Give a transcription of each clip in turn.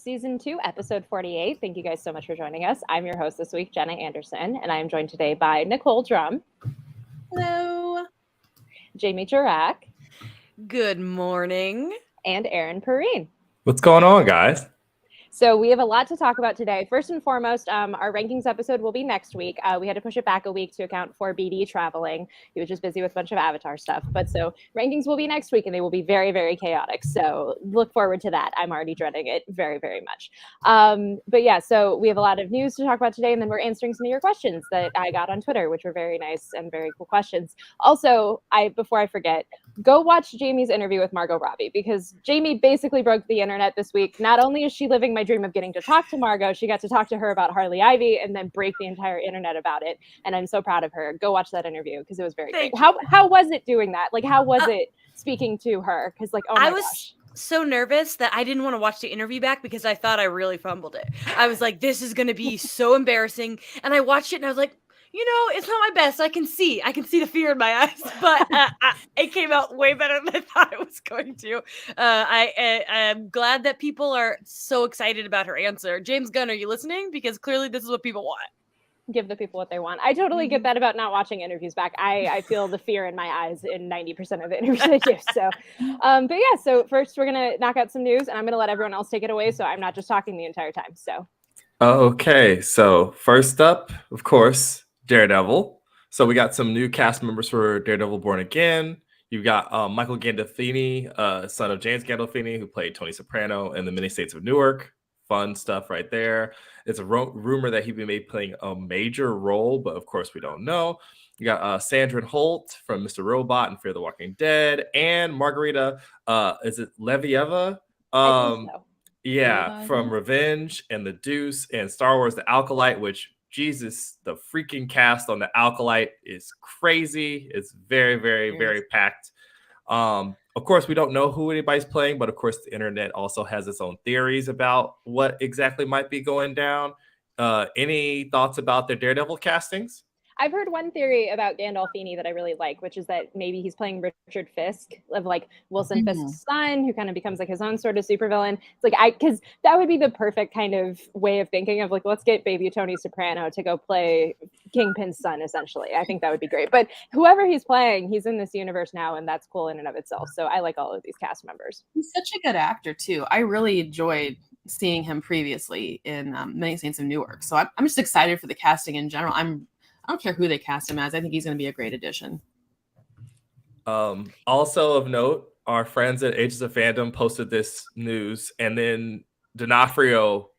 Season 2, Episode 48. Thank you guys so much for joining us. I'm your host this week, Jenna Anderson, and I am joined today by Nicole Drum. Hello. Jamie Jurak. Good morning. And Aaron Perrine. What's going on, guys? So we have a lot to talk about today. First and foremost, our rankings episode will be next week. We had to push it back a week to account for BD traveling. He was just busy with a bunch of Avatar stuff. But so rankings will be next week, and they will be very, very chaotic. So look forward to that. I'm already dreading it very, very much. But yeah, so we have a lot of news to talk about today, and then we're answering some of your questions that I got on Twitter, which were very nice and very cool questions. Also, before I forget, go watch Jamie's interview with Margot Robbie, because Jamie basically broke the internet this week. Not only is she living my dream of getting to talk to Margot, she got to talk to her about Harley Ivy and then break the entire internet about it. And I'm so proud of her. Go watch that interview because it was very great. How was it doing that? Like, how was it speaking to her? Because like, oh my gosh. So nervous that I didn't want to watch the interview back because I thought I really fumbled it. I was like, this is going to be so embarrassing. And I watched it and I was like, you know, it's not my best. I can see the fear in my eyes, but it came out way better than I thought it was going to. I'm glad that people are so excited about her answer. James Gunn, are you listening? Because clearly this is what people want. Give the people what they want. I totally get that about not watching interviews back. I feel the fear in my eyes in 90% of the interviews I do. So, but yeah, so first we're going to knock out some news, and I'm going to let everyone else take it away, so I'm not just talking the entire time. So. Okay, so first up, of course, Daredevil. So we got some new cast members for Daredevil Born Again. You've got Michael Gandolfini, son of James Gandolfini, who played Tony Soprano in The Many Saints of Newark. Fun stuff right there. It's a rumor that he'd be playing a major role, but of course we don't know. You got Sandra Holt from Mr. Robot and Fear the Walking Dead, and Margarita, is it Levieva? I think so. Yeah, from Revenge and The Deuce and Star Wars The Acolyte, which, Jesus, the freaking cast on The Acolyte is crazy. It's very, very, very packed. Of course, we don't know who anybody's playing, but of course, the internet also has its own theories about what exactly might be going down. Any thoughts about the Daredevil castings? I've heard one theory about Gandolfini that I really like, which is that maybe he's playing Richard Fisk, of like Wilson Fisk's son, who kind of becomes like his own sort of supervillain. It's like because that would be the perfect kind of way of thinking of like, let's get baby Tony Soprano to go play Kingpin's son, essentially. I think that would be great. But whoever he's playing, he's in this universe now, and that's cool in and of itself. So I like all of these cast members. He's such a good actor too. I really enjoyed seeing him previously in Many Saints of Newark. So I'm just excited for the casting in general. I don't care who they cast him as. I think he's going to be a great addition. Also of note, our friends at Ages of Fandom posted this news, and then D'Onofrio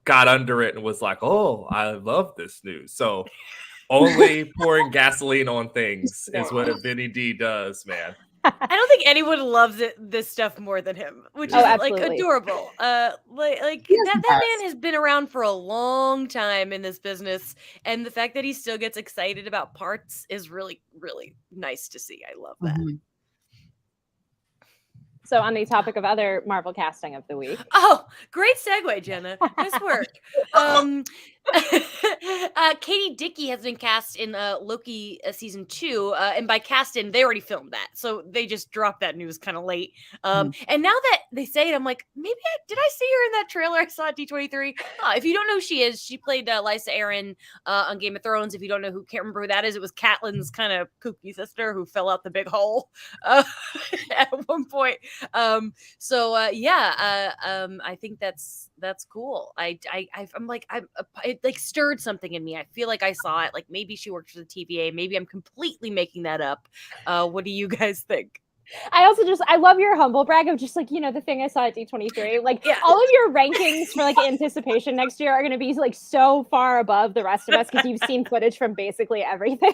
got under it and was like, "Oh, I love this news." So only pouring gasoline on things is what a Vinny D does, man. I don't think anyone loves this stuff more than him, which is like adorable. That man has been around for a long time in this business, and the fact that he still gets excited about parts is really, really nice to see. I love that. Mm-hmm. So on the topic of other Marvel casting of the week. Oh, great segue, Jenna. Nice work. Katie Dickey has been cast in Loki season 2, and by cast in, they already filmed that, so they just dropped that news kind of late. And now that they say it, I'm like, maybe did I see her in that trailer I saw at D23? If you don't know who she is, she played Lysa Arryn on Game of Thrones. If you don't know can't remember who that is, it was Catelyn's kind of kooky sister who fell out the big hole at one point. I think that's cool. I'm like, it like stirred something in me. I feel like I saw it. Like maybe she worked for the TVA. Maybe I'm completely making that up. What do you guys think? I love your humble brag of just like, the thing I saw at D23. Like all of your rankings for like anticipation next year are going to be like so far above the rest of us because you've seen footage from basically everything.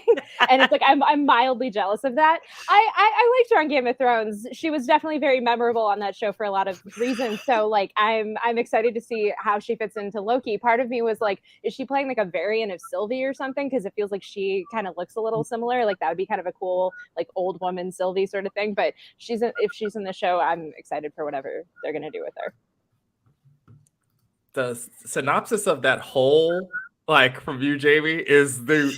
And it's like, I'm mildly jealous of that. I liked her on Game of Thrones. She was definitely very memorable on that show for a lot of reasons. So like, I'm excited to see how she fits into Loki. Part of me was like, is she playing like a variant of Sylvie or something? Because it feels like she kind of looks a little similar. Like that would be kind of a cool, like old woman Sylvie sort of thing. But if she's in the show, I'm excited for whatever they're going to do with her. The synopsis of that whole, from you, Jamie, is the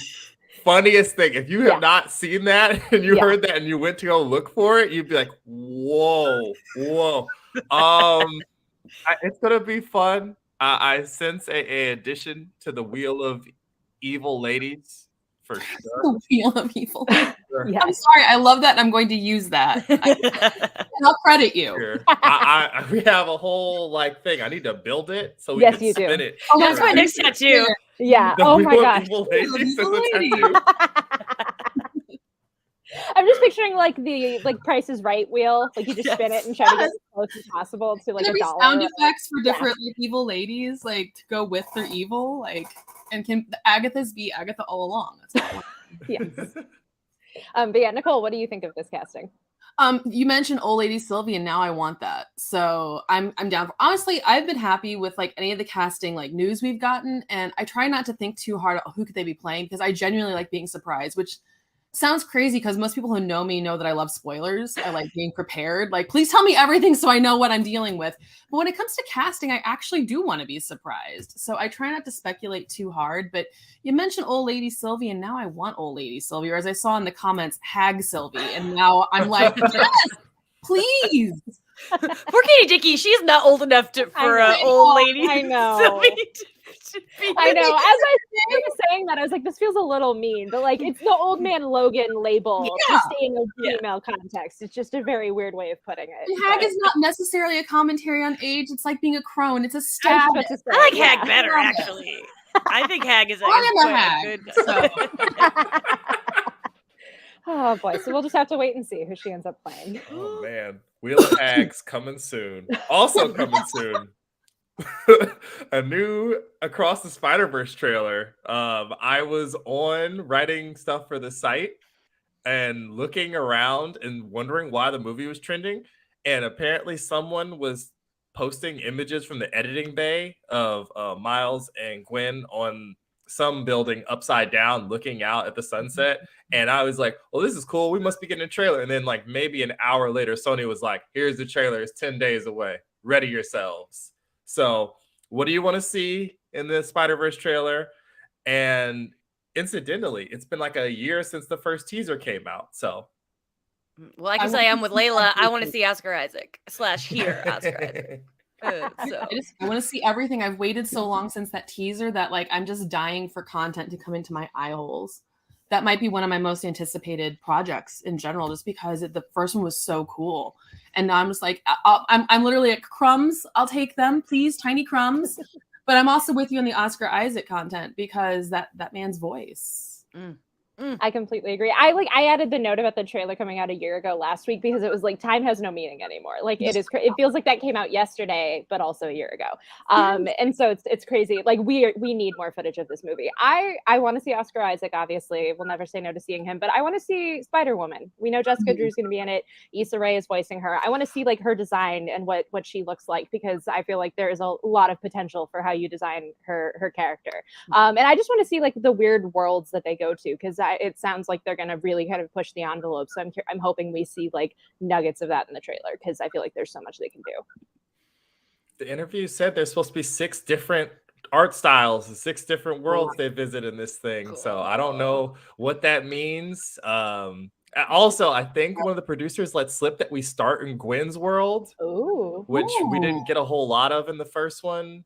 funniest thing. If you have not seen that and you heard that and you went to go look for it, you'd be like, whoa. It's gonna be fun. I sense a addition to the wheel of evil ladies for sure. The wheel of evil. Sure. Yes. I'm sorry, I love that, and I'm going to use that. And I'll credit you. Sure. We have a whole like thing. I need to build it so we Yes, can you do. spin it. Oh, That's yeah. my next tattoo. Yeah. The Oh wheel my of gosh. evil Wheel of ladies evil is a ladies. tattoo. I'm just picturing like the Price is Right wheel. Like you just spin it and try to get Yes. as close as possible to like Can there a be dollar. sound effects for different like, evil ladies, like to go with their evil? Like, and can the Agathas be Agatha all along? That's all. Yes. But yeah, Nicole, what do you think of this casting? You mentioned old lady Sylvie, and now I want that. So I'm down for. Honestly, I've been happy with like any of the casting like news we've gotten, and I try not to think too hard. Who could they be playing? Because I genuinely like being surprised, which sounds crazy because most people who know me know that I love spoilers. I like being prepared. Like, please tell me everything so I know what I'm dealing with. But when it comes to casting, I actually do want to be surprised. So I try not to speculate too hard. But you mentioned old lady Sylvie, and now I want old lady Sylvie, or as I saw in the comments, hag Sylvie. And now I'm like, yes, please. Poor Katie Dickey, she's not old enough for know. old lady. I know. Sylvie to be I know. As I was saying that, I was like, this feels a little mean, but like it's the old man Logan label Yeah. to stay in a female context. It's just a very weird way of putting it. And hag but- is not necessarily a commentary on age. It's like being a crone. It's a I was stab. about to say, I like yeah. Hag better, actually. I think Hag is I am a quite hag, good. Oh boy, so we'll just have to wait and see who she ends up playing. Oh man, Wheel of Hags coming soon. Also coming soon. A new Across the Spider-Verse trailer. I was on writing stuff for the site and looking around and wondering why the movie was trending. And apparently someone was posting images from the editing bay of Miles and Gwen on some building upside down looking out at the sunset. And I was like, well, this is cool. We must be getting a trailer. And then like maybe an hour later, Sony was like, here's the trailer. It's 10 days away. Ready yourselves. So what do you want to see in the Spider-Verse trailer? And incidentally, it's been like a year since the first teaser came out. So Well, I can say I'm with Layla. I want to see Oscar Isaac / hear Oscar Isaac. So. I want to see everything. I've waited so long since that teaser that like I'm just dying for content to come into my eye holes. That might be one of my most anticipated projects in general, just because the first one was so cool. And now I'm just like, I'm literally like crumbs. I'll take them, please, tiny crumbs. But I'm also with you on the Oscar Isaac content because that man's voice. I completely agree. I added the note about the trailer coming out a year ago last week because it was like time has no meaning anymore. Like it is, it feels like that came out yesterday, but also a year ago. And so it's crazy. Like we need more footage of this movie. I want to see Oscar Isaac. Obviously, we'll never say no to seeing him. But I want to see Spider-Woman. We know Jessica Drew's going to be in it. Issa Rae is voicing her. I want to see like her design and what she looks like because I feel like there is a lot of potential for how you design her character. And I just want to see like the weird worlds that they go to because it sounds like they're going to really kind of push the envelope. So I'm hoping we see like nuggets of that in the trailer because I feel like there's so much they can do. The interview said there's supposed to be 6 different art styles and 6 different worlds they visit in this thing. Cool. So I don't know what that means. Also, I think one of the producers let slip that we start in Gwen's world, which we didn't get a whole lot of in the first one.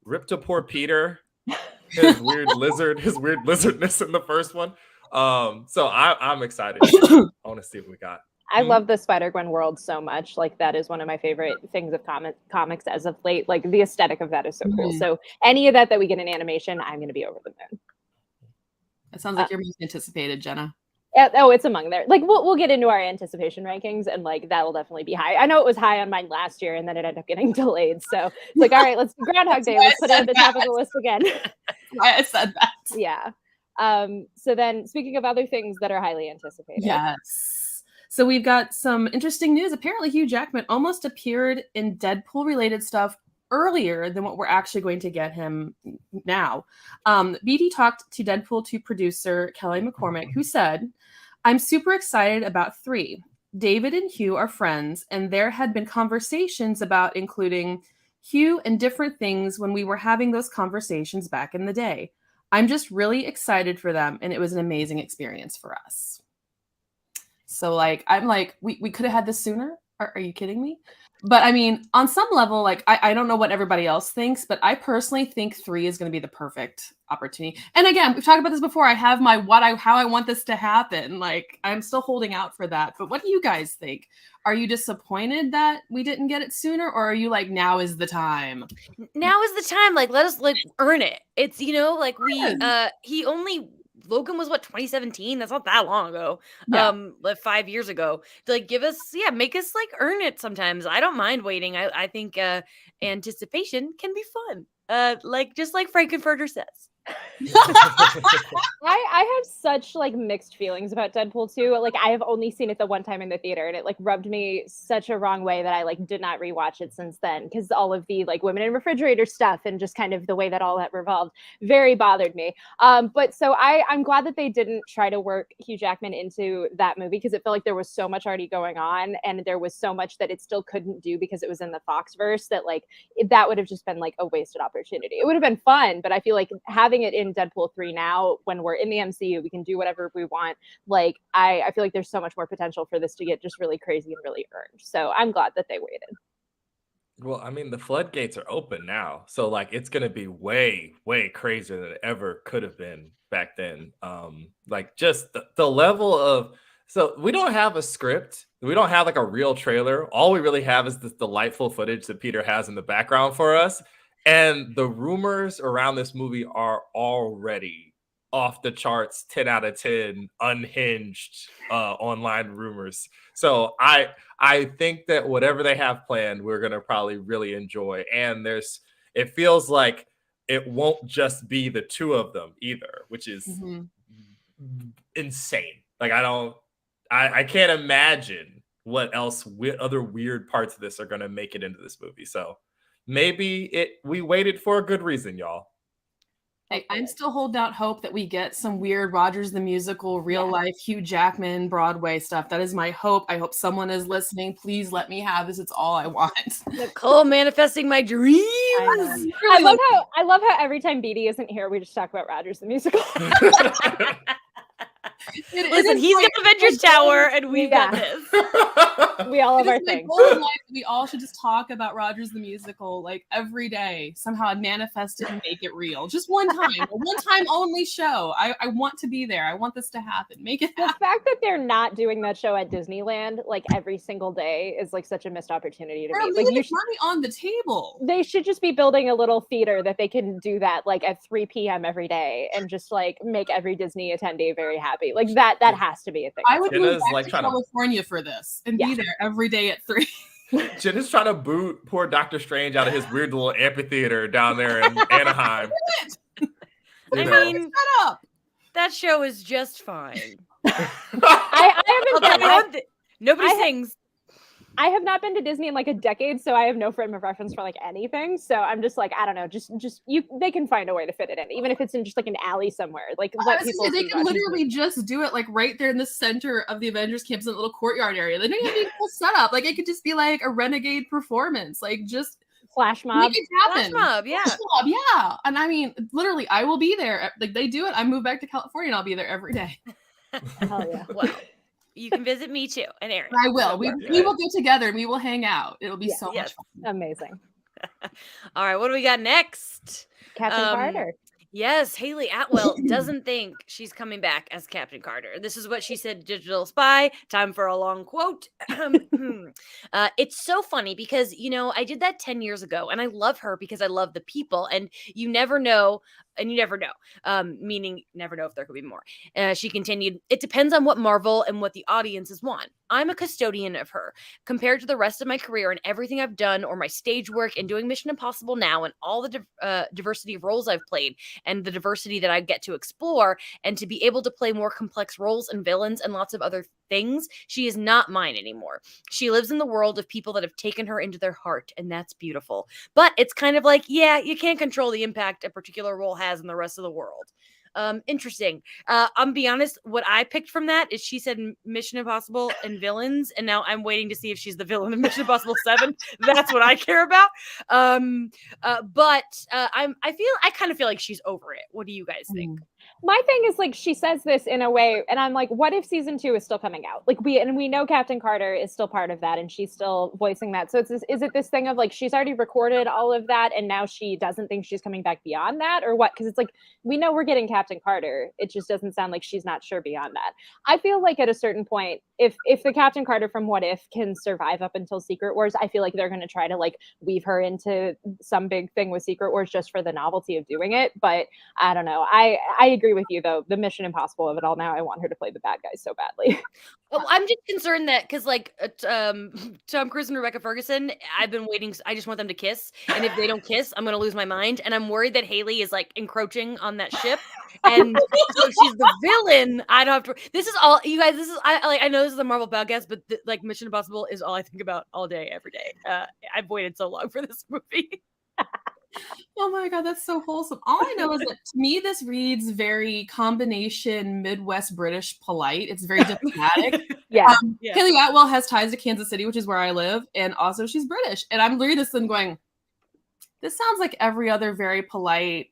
Rip to poor Peter. His weird lizardness in the first one. So I'm excited. I want to see what we got. I love the Spider-Gwen world so much. Like that is one of my favorite things of comics as of late. Like the aesthetic of that is so cool. So any of that we get in animation, I'm going to be over the moon. That sounds like your most anticipated, Jenna. Oh, it's among there. Like we'll get into our anticipation rankings, and like that'll definitely be high. I know it was high on mine last year, and then it ended up getting delayed. So it's like, all right, let's do Groundhog Day. Let's put it at the top of the list again. Why I said that. Yeah. So then, speaking of other things that are highly anticipated, yes. So we've got some interesting news. Apparently, Hugh Jackman almost appeared in Deadpool-related stuff earlier than what we're actually going to get him now. BD talked to Deadpool 2 producer Kelly McCormick, who said, "I'm super excited about 3. David and Hugh are friends, and there had been conversations about including Hugh and different things when we were having those conversations back in the day. I'm just really excited for them, and it was an amazing experience for us." So, like, I'm like, we could have had this sooner? Are you kidding me? But I mean, on some level, like I don't know what everybody else thinks, but I personally think 3 is going to be the perfect opportunity. And again, we've talked about this before. I have my how I want this to happen. Like I'm still holding out for that. But what do you guys think? Are you disappointed that we didn't get it sooner, or are you like, now is the time? Now is the time. Like, let us like earn it. It's like Logan was what, 2017? That's not that long ago. Yeah. Like 5 years ago. Like make us like earn it sometimes. I don't mind waiting. I think anticipation can be fun. Like just like Frankenfurter says. I have such like mixed feelings about Deadpool 2. Like I have only seen it the one time in the theater, and it like rubbed me such a wrong way that I like did not rewatch it since then, because all of the like women in refrigerator stuff and just kind of the way that all that revolved very bothered me. But so I'm glad that they didn't try to work Hugh Jackman into that movie, because it felt like there was so much already going on, and there was so much that it still couldn't do because it was in the Foxverse, that like that would have just been like a wasted opportunity. It would have been fun, but I feel like having it in Deadpool 3 now, when we're in the MCU, we can do whatever we want. Like I feel like there's so much more potential for this to get just really crazy and really earned. So I'm glad that they waited. Well, I mean, the floodgates are open now, so like it's gonna be way, way crazier than it ever could have been back then. Like just the level of, so we don't have a script, we don't have like a real trailer. All we really have is this delightful footage that Peter has in the background for us, and the rumors around this movie are already off the charts, 10 out of 10, unhinged online rumors. So I think that whatever they have planned, we're gonna probably really enjoy. And it feels like it won't just be the two of them either, which is insane. Like I can't imagine what else other weird parts of this are gonna make it into this movie. So maybe we waited for a good reason, y'all. I'm still holding out hope that we get some weird Rogers the Musical, real life Hugh Jackman, Broadway stuff. That is my hope. I hope someone is listening. Please let me have this. It's all I want. Nicole manifesting my dreams. I love how every time BD isn't here, we just talk about Rogers the Musical. Listen, he's got Avengers Tower, and we've got this. We all have our thing. We all should just talk about Rogers the Musical like every day. Somehow manifest it and make it real. Just one time, a one-time only show. I want to be there. I want this to happen. Make it happen. The fact that they're not doing that show at Disneyland like every single day is like such a missed opportunity to me. Like money on the table. They should just be building a little theater that they can do that like at 3 p.m. every day, and just like make every Disney attendee very happy. Like that has to be a thing. I would move back to California for this and be there every day at 3. Jen is trying to boot poor Dr. Strange out of his weird little amphitheater down there in Anaheim. I mean, that show is just fine. Nobody sings. I have not been to Disney in like a decade, so I have no frame of reference for like anything. So I'm just like, I don't know, just they can find a way to fit it in, even if it's in just like an alley somewhere. Like let people. They can literally just do it like right there in the center of the Avengers campus, in the little courtyard area. They don't even need a full setup. Like it could just be like a renegade performance, like just flash mob. Make it happen. Flash mob, yeah. Flash mob, yeah. And I mean, literally, I will be there. Like they do it. I move back to California and I'll be there every day. Hell yeah. Well, you can visit me too, and Erin. I will. We will go together and we will hang out. It'll be so much fun. Amazing. All right, what do we got next? Captain Carter. Yes, Haley Atwell doesn't think she's coming back as Captain Carter. This is what she said to Digital Spy. Time for a long quote. It's so funny because, I did that 10 years ago, and I love her because I love the people, and you never know, meaning never know if there could be more. She continued, it depends on what Marvel and what the audiences want. I'm a custodian of her. Compared to the rest of my career and everything I've done, or my stage work and doing Mission Impossible now, and all the diversity of roles I've played, and the diversity that I get to explore, and to be able to play more complex roles and villains and lots of other things, she is not mine anymore. She lives in the world of people that have taken her into their heart, and that's beautiful. But it's kind of like, you can't control the impact a particular role has in the rest of the world. Interesting. I'll be honest, what I picked from that is she said Mission Impossible and villains, and now I'm waiting to see if she's the villain in Mission Impossible 7. That's what I care about. But I kind of feel like she's over it. What do you guys think? My thing is like she says this in a way, and I'm like, what if season 2 is still coming out? Like we know Captain Carter is still part of that, and she's still voicing that. So is it this thing of like she's already recorded all of that, and now she doesn't think she's coming back beyond that, or what? Because it's like we know we're getting Captain Carter. It just doesn't sound like she's not sure beyond that. I feel like at a certain point, if the Captain Carter from What If can survive up until Secret Wars, I feel like they're going to try to like weave her into some big thing with Secret Wars just for the novelty of doing it. But I don't know. I agree with you though. The Mission Impossible of it all now. I want her to play the bad guys so badly. Oh, I'm just concerned that because like Tom Cruise and Rebecca Ferguson, I've been waiting. I just want them to kiss, and if they don't kiss, I'm gonna lose my mind. And I'm worried that Haley is like encroaching on that ship, and so she's the villain. I don't have to. This is all you guys. This is I know this is a Marvel podcast, but like Mission Impossible is all I think about all day, every day. I've waited so long for this movie. Oh my God, that's so wholesome. All I know is that to me, this reads very combination Midwest British polite. It's very diplomatic. Yeah. Haley Atwell has ties to Kansas City, which is where I live. And also she's British. And I'm reading this and going, this sounds like every other very polite,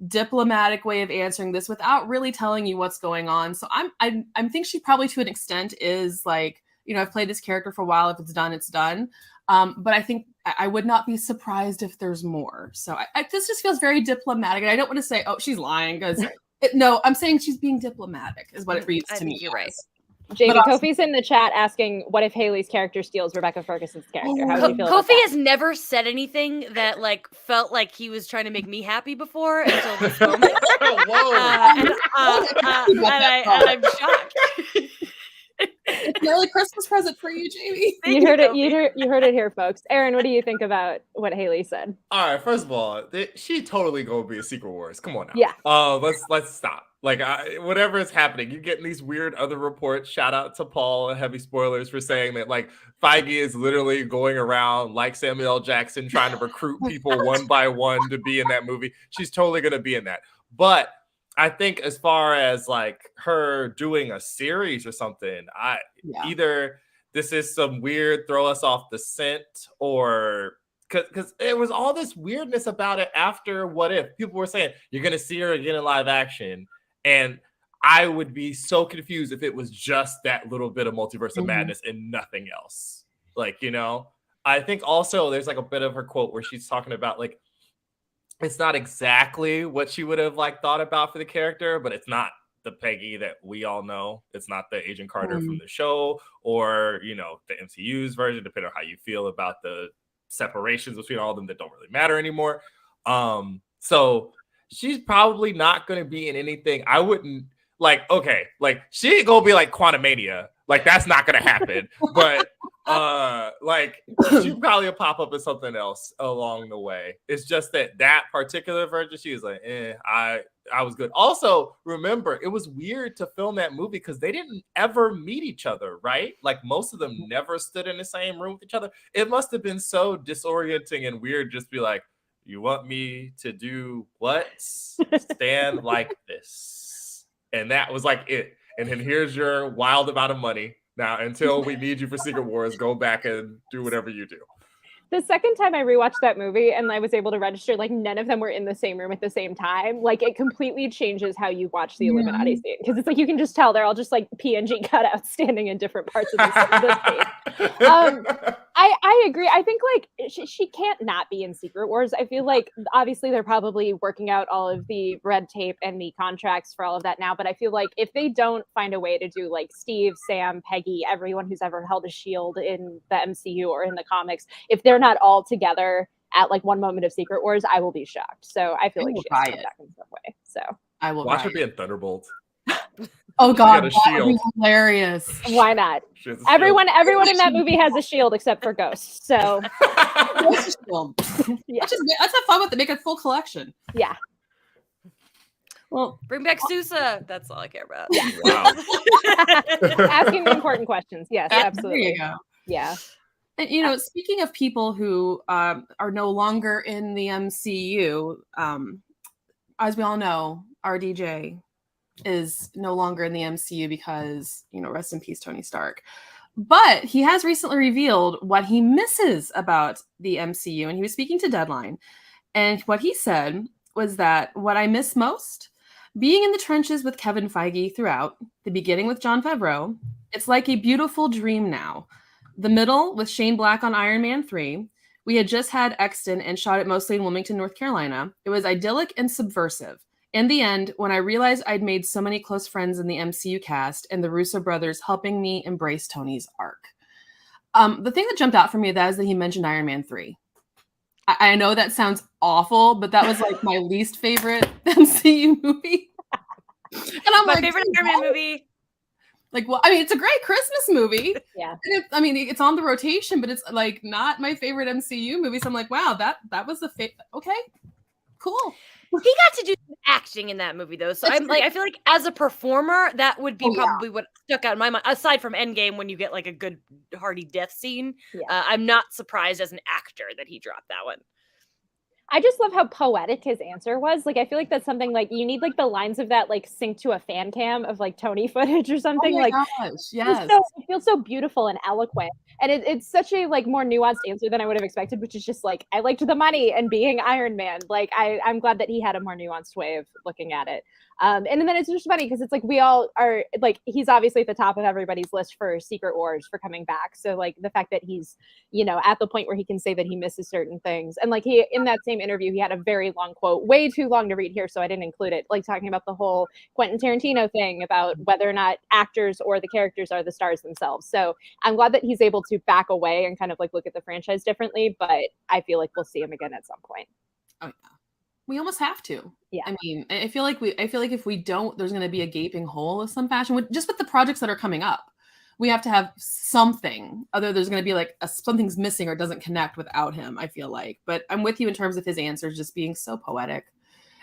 diplomatic way of answering this without really telling you what's going on. So I think she probably to an extent is like, you know, I've played this character for a while. If it's done, it's done. But I think I would not be surprised if there's more. So this just feels very diplomatic. And I don't want to say, oh, she's lying because no, I'm saying she's being diplomatic is what it reads to me. You're right. Jamie, Kofi's in the chat asking, what if Haley's character steals Rebecca Ferguson's character? How do you feel about Kofi that? has never said anything that like felt like he was trying to make me happy before until this moment. And I'm shocked. It's an early Christmas present for you, Jamie. You heard it. You heard it here, folks. Aaron, what do you think about what Haley said? All right, first of all, she totally gonna be a Secret Wars. Come on now. Yeah. Let's stop. Like, whatever is happening, you're getting these weird other reports. Shout out to Paul and Heavy Spoilers for saying that like Feige is literally going around like Samuel L. Jackson trying to recruit people one by one to be in that movie. She's totally gonna be in that. But I think as far as like her doing a series or something, either this is some weird throw us off the scent, or because there was all this weirdness about it after What If. People were saying you're gonna see her again in live action, and I would be so confused if it was just that little bit of Multiverse of Madness and nothing else. Like, you know, I think also there's like a bit of her quote where she's talking about like, it's not exactly what she would have like thought about for the character, but it's not the Peggy that we all know. It's not the Agent Carter from the show, or, you know, the MCU's version, depending on how you feel about the separations between all of them that don't really matter anymore. So she's probably not going to be in anything. I wouldn't like, okay, like she ain't gonna be like Quantumania. Like that's not gonna happen. But like she probably will pop up as something else along the way. It's just that particular version, she was like, I was good. Also, remember, it was weird to film that movie because they didn't ever meet each other, right? Like most of them never stood in the same room with each other. It must have been so disorienting and weird just be like, you want me to do what? Stand like this. And that was like it. And then here's your wild amount of money. Now, until we need you for Secret Wars, go back and do whatever you do. The second time I rewatched that movie and I was able to register, like none of them were in the same room at the same time. Like it completely changes how you watch the Illuminati scene. Because it's like you can just tell they're all just like PNG cutouts standing in different parts of the space. I agree. I think like she can't not be in Secret Wars. I feel like obviously they're probably working out all of the red tape and the contracts for all of that now. But I feel like if they don't find a way to do like Steve, Sam, Peggy, everyone who's ever held a shield in the MCU or in the comics, if they're not all together at like one moment of Secret Wars, I will be shocked. So I feel like she has to come back in some way. So I will watch her be in Thunderbolt. Oh God, that would be hilarious. Why not? Everyone in that movie has a shield except for Ghost. So yeah. Let's have fun with it. Make a full collection. Yeah. Well, bring back Sousa. That's all I care about. Yeah. Wow. Asking the important questions. Yes, absolutely. There you go. Yeah. And you know, speaking of people who are no longer in the MCU, as we all know, RDJ is no longer in the MCU because, you know, rest in peace, Tony Stark. But he has recently revealed what he misses about the MCU, and he was speaking to Deadline. And what he said was that what I miss most, Being in the trenches with Kevin Feige throughout, the beginning with Jon Favreau, it's like a beautiful dream now. The middle with Shane Black on Iron Man 3. We had just had Exton and shot it mostly in Wilmington, North Carolina. It was idyllic and subversive. In the end, when I realized I'd made so many close friends in the MCU cast and the Russo brothers helping me embrace Tony's arc. The thing that jumped out for me is that he mentioned Iron Man 3. I know that sounds awful, but that was like my least favorite MCU movie. And I'm My like, favorite Iron Man movie. Like, well, I mean, it's a great Christmas movie. Yeah. And it's on the rotation, but it's like not my favorite MCU movie. So I'm like, wow, that was the okay, cool. He got to do some acting in that movie though, so That's I'm like, I feel like as a performer, that would be Oh, yeah. probably what stuck out in my mind. Aside from Endgame, when you get like a good hearty death scene, Yeah. I'm not surprised as an actor that he dropped that one. I just love how poetic his answer was. Like, I feel like that's something like you need like the lines of that like sync to a fan cam of like Tony footage or something. Oh my like, gosh, yes. it feels so beautiful and eloquent, and it's such a like more nuanced answer than I would have expected, which is just like I liked the money and being Iron Man. Like, I'm glad that he had a more nuanced way of looking at it. And then it's just funny because it's like we all are like he's obviously at the top of everybody's list for Secret Wars for coming back. So like the fact that he's at the point where he can say that he misses certain things, and like he in that same interview he had a very long quote, way too long to read here, so I didn't include it. Like talking about the whole Quentin Tarantino thing about whether or not actors or the characters are the stars themselves. So I'm glad that he's able to back away and kind of like look at the franchise differently. But I feel like we'll see him again at some point. Oh yeah. We almost have to. Yeah. I mean, I feel like if we don't, there's going to be a gaping hole of some fashion. Just with the projects that are coming up, we have to have something. Other there's going to be like something's missing or doesn't connect without him. I feel like, but I'm with you in terms of his answers just being so poetic.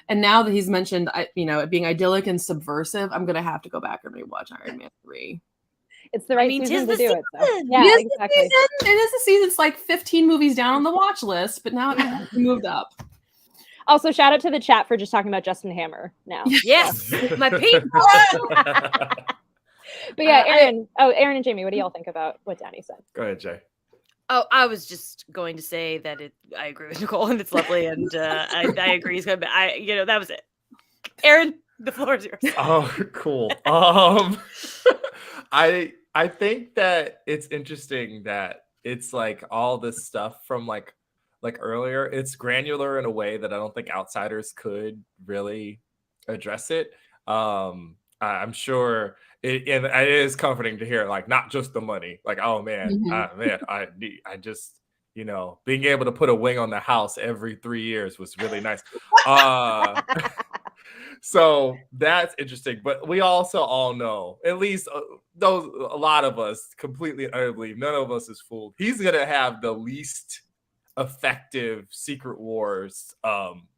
And now that he's mentioned, it being idyllic and subversive, I'm going to have to go back and rewatch Iron Man 3. It's the right season to do it. So. Yeah, it is exactly. It is the season. It's like 15 movies down on the watch list, but now it's moved up. Also, shout out to the chat for just talking about Justin Hammer now. Yes, my people. But yeah, Aaron and Jamie, what do y'all think about what Danny said? Go ahead, Jay. Oh, I was just going to say that I agree with Nicole and it's lovely, and I agree. He's gonna be, that was it. Aaron, the floor is yours. Oh, cool. I think that it's interesting that it's like all this stuff from like earlier, it's granular in a way that I don't think outsiders could really address it. I'm sure it is comforting to hear like not just the money, like, oh man, I just being able to put a wing on the house every 3 years was really nice. So that's interesting, but we also all know, at least a lot of us completely and utterly, none of us is fooled. He's gonna have the least effective Secret Wars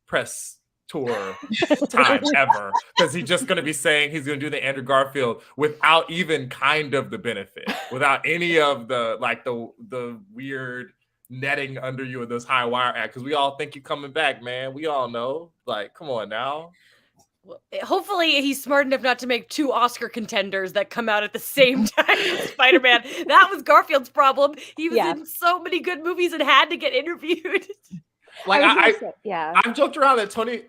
press tour time ever, because he's just going to be saying he's going to do the Andrew Garfield without even kind of the benefit, without any of the like the weird netting under you of those high wire acts, because we all think you're coming back, man. We all know, like, come on now. Well, hopefully he's smart enough not to make 2 Oscar contenders that come out at the same time as Spider-Man. That was Garfield's problem. He was in so many good movies and had to get interviewed. Like I've joked around that Tony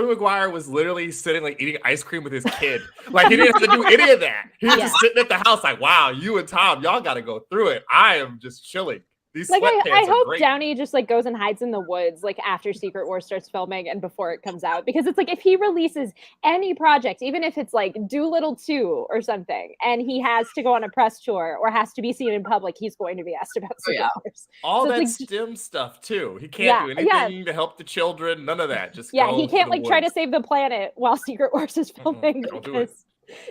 Maguire was literally sitting like eating ice cream with his kid. Like he didn't have to do any of that. He was just sitting at the house like, wow, you and Tom, y'all got to go through it. I am just chilling. These like I hope great. Downey just like goes and hides in the woods like after Secret Wars starts filming and before it comes out, because it's like if he releases any project, even if it's like Doolittle 2 or something, and he has to go on a press tour or has to be seen in public, he's going to be asked about Secret Wars. All so that like, STEM stuff too. He can't do anything to help the children. None of that. Just he can't like try to save the planet while Secret Wars is filming because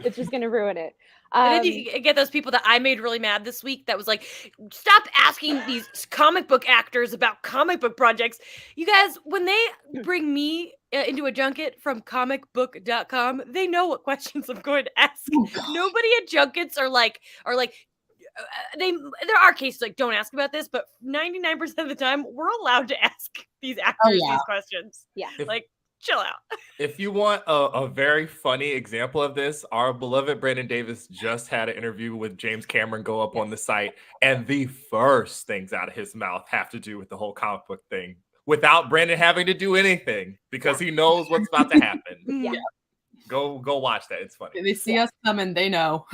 it's just going to ruin it. And then you get those people that I made really mad this week that was like, stop asking these comic book actors about comic book projects. You guys, when they bring me into a junket from comicbook.com, they know what questions I'm going to ask. Nobody at junkets are like there are cases like don't ask about this, but 99% of the time we're allowed to ask these actors these questions. Yeah. Chill out. If you want a very funny example of this, our beloved Brandon Davis just had an interview with James Cameron go up on the site, and the first things out of his mouth have to do with the whole comic book thing without Brandon having to do anything, because he knows what's about to happen. Go watch that. It's funny. They see us coming, they know.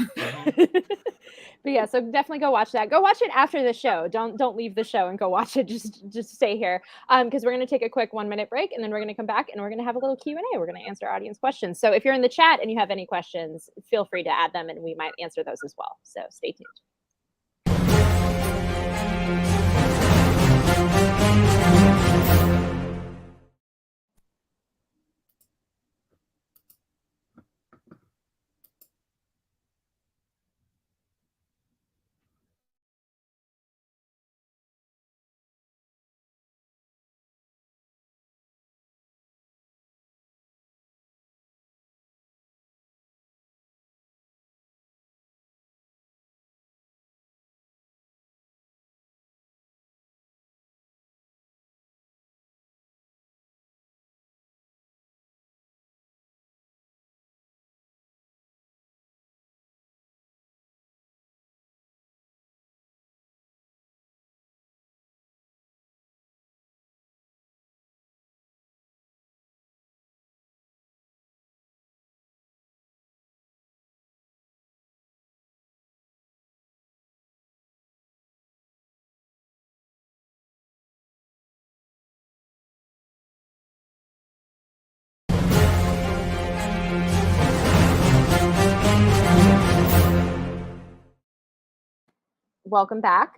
But yeah, so definitely go watch that. Go watch it after the show. Don't leave the show and go watch it. Just stay here, because we're going to take a quick 1-minute break, and then we're going to come back and we're going to have a little Q&A. We're going to answer audience questions. So if you're in the chat and you have any questions, feel free to add them, and we might answer those as well. So stay tuned. Welcome back.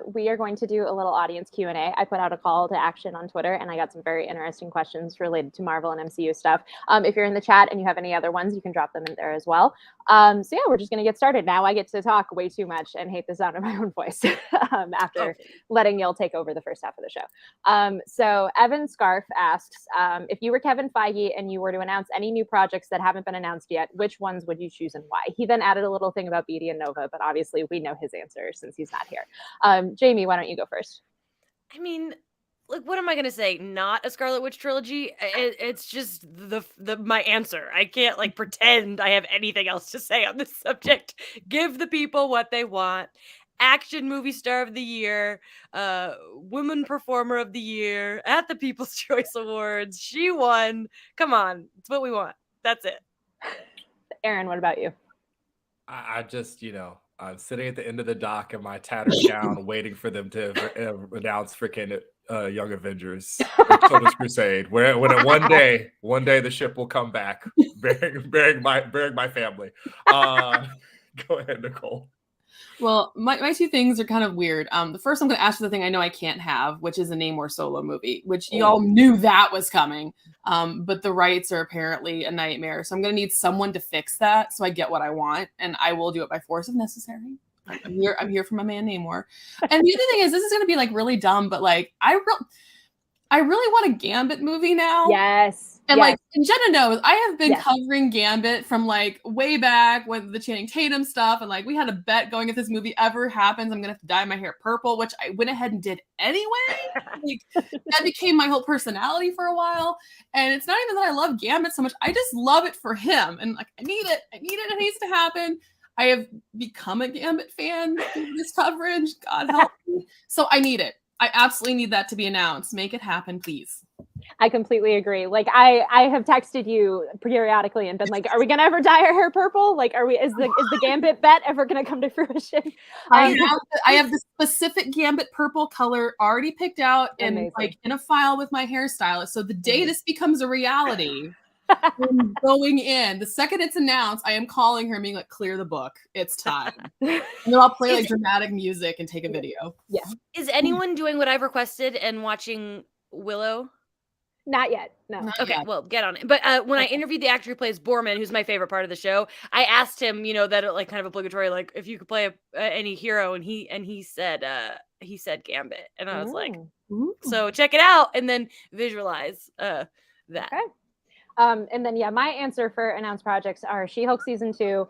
We are going to do a little audience Q&A. I put out a call to action on Twitter, and I got some very interesting questions related to Marvel and MCU stuff. If you're in the chat and you have any other ones, you can drop them in there as well. So yeah, we're just going to get started. Now I get to talk way too much and hate the sound of my own voice after letting Yil take over the first half of the show. So Evan Scarf asks, if you were Kevin Feige and you were to announce any new projects that haven't been announced yet, which ones would you choose and why? He then added a little thing about Beatty and Nova, but obviously we know his answer since he's not here. Jamie, why don't you go first? I mean, like, what am I gonna say? Not a Scarlet Witch trilogy? It's just my answer. I can't like pretend I have anything else to say on this subject. Give the people what they want. Action movie star of the year, woman performer of the year at the People's Choice Awards. She won. Come on, it's what we want. That's it. Aaron, what about you? I just, I'm sitting at the end of the dock in my tattered gown, waiting for them to announce freaking Young Avengers, or Children's Crusade. Where when one day the ship will come back, bearing my family. Go ahead, Nicole. Well, my two things are kind of weird. The first, I'm going to ask for the thing I know I can't have, which is a Namor solo movie, which you all knew that was coming. But the rights are apparently a nightmare. So I'm going to need someone to fix that so I get what I want. And I will do it by force if necessary. I'm here for my man Namor. And the other thing is, this is going to be like really dumb, but like I really want a Gambit movie now. Yes. And like, and Jenna knows, I have been covering Gambit from like way back with the Channing Tatum stuff. And like, we had a bet going if this movie ever happens, I'm going to have to dye my hair purple, which I went ahead and did anyway. Like, that became my whole personality for a while. And it's not even that I love Gambit so much. I just love it for him. And like, I need it. It needs to happen. I have become a Gambit fan through this coverage. God help me. So I need it. I absolutely need that to be announced. Make it happen, please. I completely agree. Like I have texted you periodically and been like, "Are we gonna ever dye our hair purple? Like, is the Gambit bet ever gonna come to fruition?" I have the specific Gambit purple color already picked out and like in a file with my hairstylist. So the day this becomes a reality, I'm going in. The second it's announced, I am calling her and being like, "Clear the book. It's time." And then I'll play like dramatic music and take a video. Yeah. Is anyone doing what I've requested and watching Willow? Not yet. No. Not okay, yet. Well, get on it. But when I interviewed the actor who plays Borman, who's my favorite part of the show, I asked him, that like kind of obligatory, like if you could play any hero, and he said Gambit, and I was like, so check it out, and then visualize that. Okay. And then my answer for announced projects are She-Hulk season 2,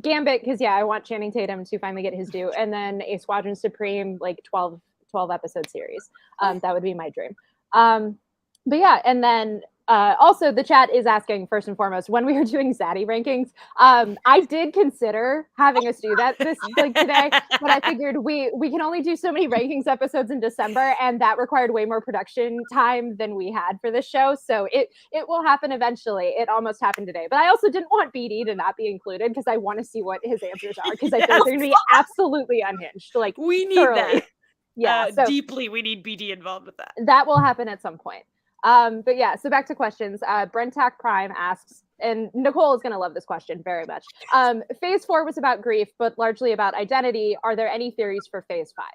Gambit, because I want Channing Tatum to finally get his due, and then a Squadron Supreme like 12 episode series. That would be my dream. But and then Also, the chat is asking, first and foremost, when we are doing Zaddy rankings, I did consider having us do that today, but I figured we can only do so many rankings episodes in December, and that required way more production time than we had for this show. So it will happen eventually. It almost happened today, but I also didn't want BD to not be included because I want to see what his answers are, because I feel like they're going to be absolutely unhinged. Like, we need thoroughly. that. Yeah, so deeply we need BD involved with that. That will happen at some point. But yeah, so back to questions. Brentak Prime asks, and Nicole is going to love this question very much. Phase 4 was about grief, but largely about identity. Are there any theories for Phase 5?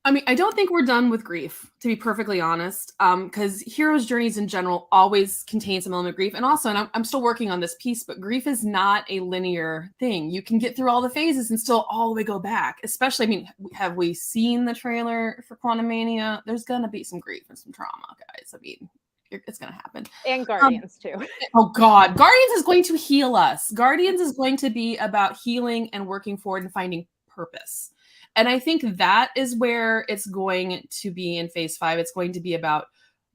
I mean, I don't think we're done with grief, to be perfectly honest, because heroes' journeys in general always contain some element of grief. And also, and I'm still working on this piece, but grief is not a linear thing. You can get through all the phases and still all the way go back. Especially, I mean, have we seen the trailer for Quantumania? There's going to be some grief and some trauma, guys. I mean, it's going to happen. And Guardians, too. Oh, God. Guardians is going to heal us. Guardians is going to be about healing and working forward and finding purpose. And I think that is where it's going to be in Phase 5. It's going to be about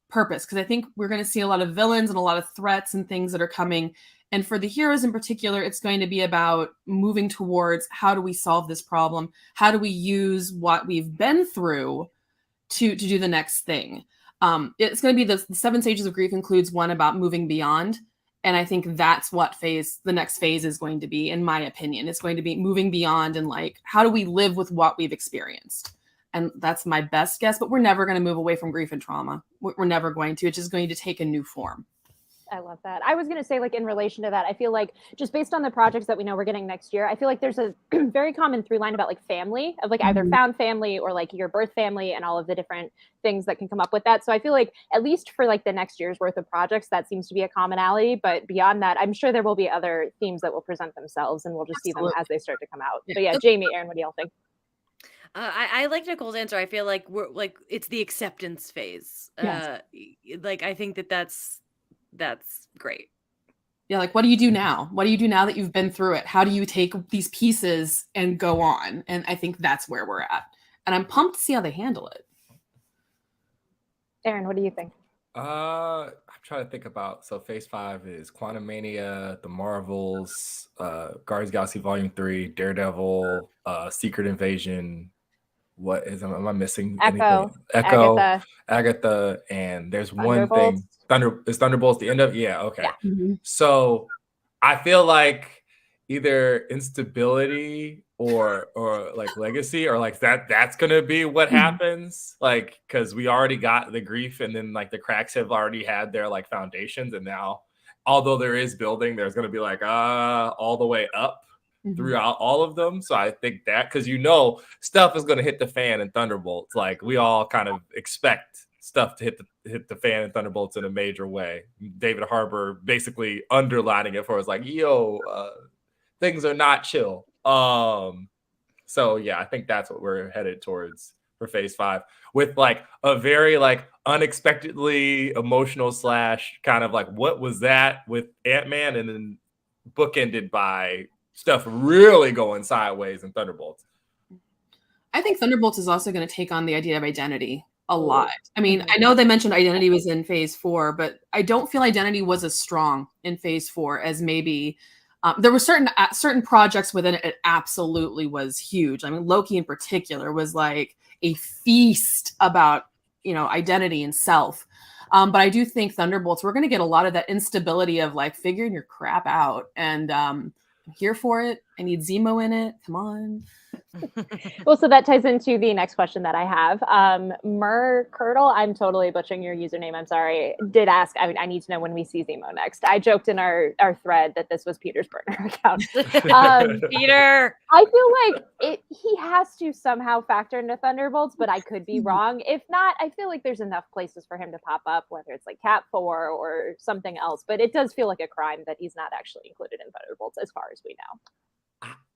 purpose, because I think we're going to see a lot of villains and a lot of threats and things that are coming. And for the heroes in particular, it's going to be about moving towards, how do we solve this problem? How do we use what we've been through to do the next thing? It's going to be the 7 stages of grief includes one about moving beyond. And I think that's what the next phase is going to be, in my opinion. It's going to be moving beyond and like, how do we live with what we've experienced? And that's my best guess, but we're never going to move away from grief and trauma. We're never going to. It's just going to take a new form. I love that. I was going to say, like, in relation to that, I feel like just based on the projects that we know we're getting next year, I feel like there's a very common through line about like family, of like either found family or like your birth family and all of the different things that can come up with that. So I feel like at least for like the next year's worth of projects, that seems to be a commonality. But beyond that, I'm sure there will be other themes that will present themselves, and we'll just see them as they start to come out. But yeah, Jamie, Aaron, what do y'all think? I like Nicole's answer. I feel like we're like, it's the acceptance phase. Yes. Like, I think that's great. Yeah, like, what do you do now? What do you do now that you've been through it? How do you take these pieces and go on? And I think that's where we're at. And I'm pumped to see how they handle it. Aaron, what do you think? I'm trying to think about, so Phase 5 is Quantumania, The Marvels, Guardians of the Galaxy Volume 3, Daredevil, Secret Invasion. What is, am I missing Echo, anything? Agatha, and there's one thing. Is Thunderbolts the end of? Yeah, okay. Yeah. Mm-hmm. So I feel like either instability or like legacy, or like that's gonna be what happens, like, because we already got the grief, and then like the cracks have already had their like foundations, and now although there is building, there's gonna be like all the way up throughout all of them. So I think that, because stuff is gonna hit the fan in Thunderbolts, like we all kind of expect stuff to hit the fan in Thunderbolts in a major way. David Harbour basically underlining it for us, like, yo, things are not chill. So yeah, I think that's what we're headed towards for Phase 5, with like a very like unexpectedly emotional / kind of like, what was that with Ant-Man, and then bookended by stuff really going sideways in Thunderbolts. I think Thunderbolts is also going to take on the idea of identity a lot. I mean, I know they mentioned identity was in Phase 4, but I don't feel identity was as strong in Phase 4 as maybe there were certain projects within it. It absolutely was huge. I mean, Loki in particular was like a feast about, identity and self. But I do think Thunderbolts, we're going to get a lot of that instability of like figuring your crap out, and I'm here for it. I need Zemo in it. Come on. Well, so that ties into the next question that I have. Murkirtle, I'm totally butchering your username, I'm sorry, did ask, I need to know when we see Zemo next. I joked in our thread that this was Peter's burner account. Peter! I feel like he has to somehow factor into Thunderbolts, but I could be wrong. If not, I feel like there's enough places for him to pop up, whether it's like Cat 4 or something else, but it does feel like a crime that he's not actually included in Thunderbolts as far as we know.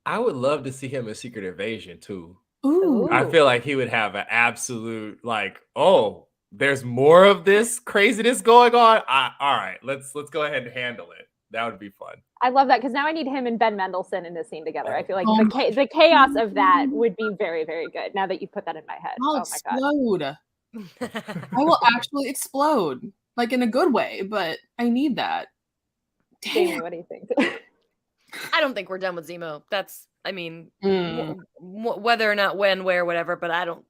I would love to see him in Secret Invasion too. Ooh. I feel like he would have an absolute like, oh, there's more of this craziness going on. All right, let's go ahead and handle it. That would be fun. I love that, because now I need him and Ben Mendelsohn in this scene together. I feel like the chaos of that would be very, very good. Now that you put that in my head. I'll oh my god. explode. I will actually explode, like in a good way, but I need that. Dang Jamie, it. what do you think? I don't think we're done with Zemo. That's, I mean, Mm. whether or not, when, where, whatever. But I don't.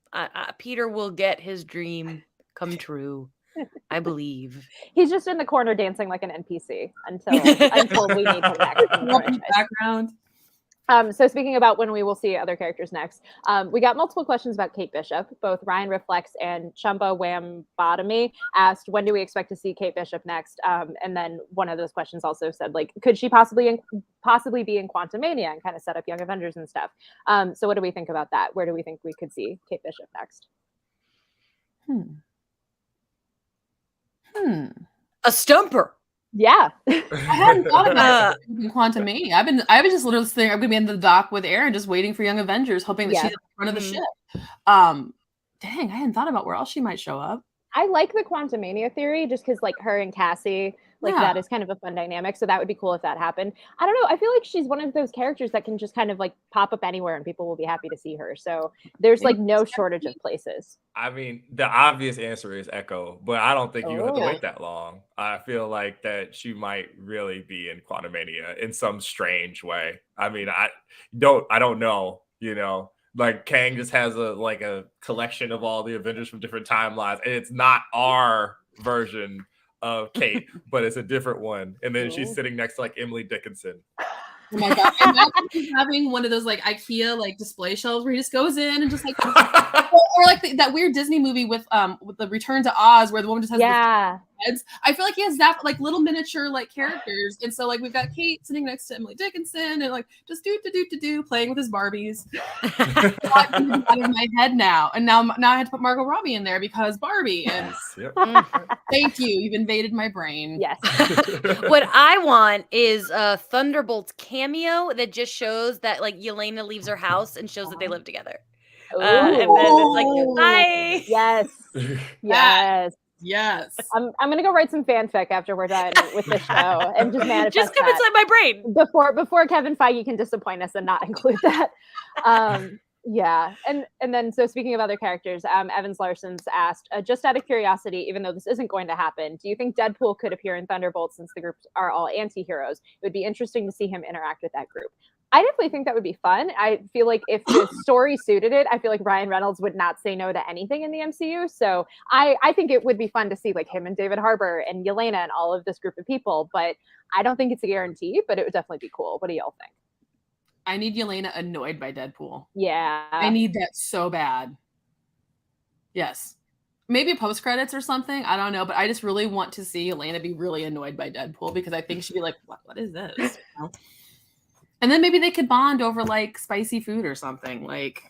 Peter will get his dream come true. I believe. He's just in the corner dancing like an NPC until we need him next in the Up in the franchise. background. So speaking about when we will see other characters next, we got multiple questions about Kate Bishop. Both Ryan Reflex and Chumba Wambotomy asked, when do we expect to see Kate Bishop next? And then one of those questions also said, like, could she possibly be in Quantumania and kind of set up Young Avengers and stuff? So what do we think about that? Where do we think we could see Kate Bishop next? A stumper. Yeah. I hadn't thought about Quantumania. I've been just literally sitting. I'm gonna be in the dock with Aaron, just waiting for Young Avengers, hoping that she's in front of the ship. Dang, I hadn't thought about where else she might show up. I like the Quantumania theory just because, like, her and Cassie, like, that is kind of a fun dynamic. So that would be cool if that happened. I don't know. I feel like she's one of those characters that can just kind of, like, pop up anywhere and people will be happy to see her. So there's, like, no shortage of places. I mean, the obvious answer is Echo, but I don't think you have to wait that long. I feel like that she might really be in Quantumania in some strange way. I mean, I don't know, you know. Like, Kang just has a collection of all the Avengers from different timelines, and it's not our version of Kate, but it's a different one. And then she's sitting next to, like, Emily Dickinson. Oh my god! Imagine having one of those like IKEA like display shelves where he just goes in and just like, or like that weird Disney movie with the Return to Oz where the woman just has the heads. I feel like he has that like little miniature like characters, and so like we've got Kate sitting next to Emily Dickinson and like just do playing with his Barbies. Out of my head now, and now I had to put Margot Robbie in there because Barbie. And thank you, you've invaded my brain. Yes. What I want is a Thunderbolts cameo that just shows that like Yelena leaves her house and shows that they live together. And then it's like, bye. Yes. Yes. I'm gonna go write some fanfic after we're done with the show and just manifest just come inside my brain before Kevin Feige can disappoint us and not include that. Yeah, and then so speaking of other characters, Evans Larson's asked, just out of curiosity, even though this isn't going to happen, do you think Deadpool could appear in Thunderbolts since the groups are all anti-heroes? It would be interesting to see him interact with that group. I definitely think that would be fun. I feel like if the story suited it, I feel like Ryan Reynolds would not say no to anything in the MCU. So I think it would be fun to see like him and David Harbour and Yelena and all of this group of people. But I don't think it's a guarantee, but it would definitely be cool. What do y'all think? I need Yelena annoyed by Deadpool. Yeah. I need that so bad. Yes. Maybe post-credits or something. I don't know. But I just really want to see Yelena be really annoyed by Deadpool because I think she'd be like, what is this? You know? And then maybe they could bond over like spicy food or something. Like